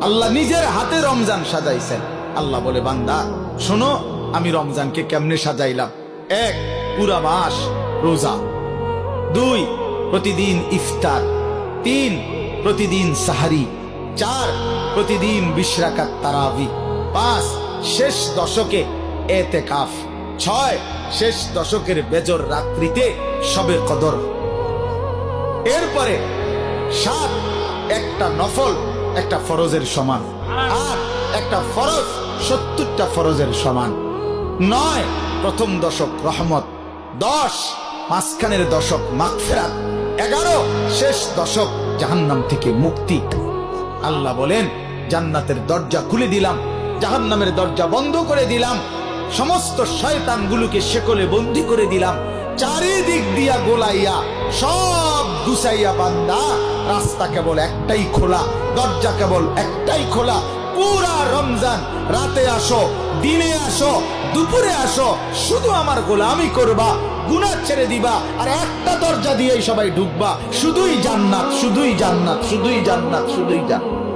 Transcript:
আল্লাহ নিজের হাতে রমজান সাজাইছেন। আল্লাহ বলে, বান্দা শোনো আমি রমজানকে কেমনে সাজাইলাম। 1, পুরা মাস রোজা। 2, প্রতিদিন ইফতার। 3, প্রতিদিন সাহারি। 4, প্রতিদিন 20 রাকাত তারাবি। 5, শেষ দশকে এতেকাফ। 6, শেষ দশকের বেজর রাত্রিতে শবে কদর। এরপরে 7, একটা নফল একটা ফরজের সমান। 8, একটা ফরজ 70টা ফরজের সমান। 9, প্রথম দশক রহমত। 10, মাঝখানের দশক মাগফিরাত। 11, শেষ দশক জাহান্নাম থেকে মুক্তি। আল্লাহ বলেন, জান্নাতের দরজা খুলে দিলাম, জাহান্নামের দরজা বন্ধ করে দিলাম, সমস্ত শয়তানগুলোকে শেকলে বন্দী করে দিলাম, চারিদিক দিয়া গোলাইয়া সব গুছাইয়া বান্দা রাস্তা কেবল একটাই খোলা, দরজা কেবল একটাই খোলা। পুরা রমজান রাতে আসো, দিনে আসো, দুপুরে আসো, শুধু আমার গোলামি করবা, গুনাহ ছেড়ে দিবা, আর একটা দরজা দিয়েই সবাই ঢুকবা। শুধুই জান্নাত, শুধুই জান্নাত, শুধুই জান্নাত, শুধুই জান্নাত।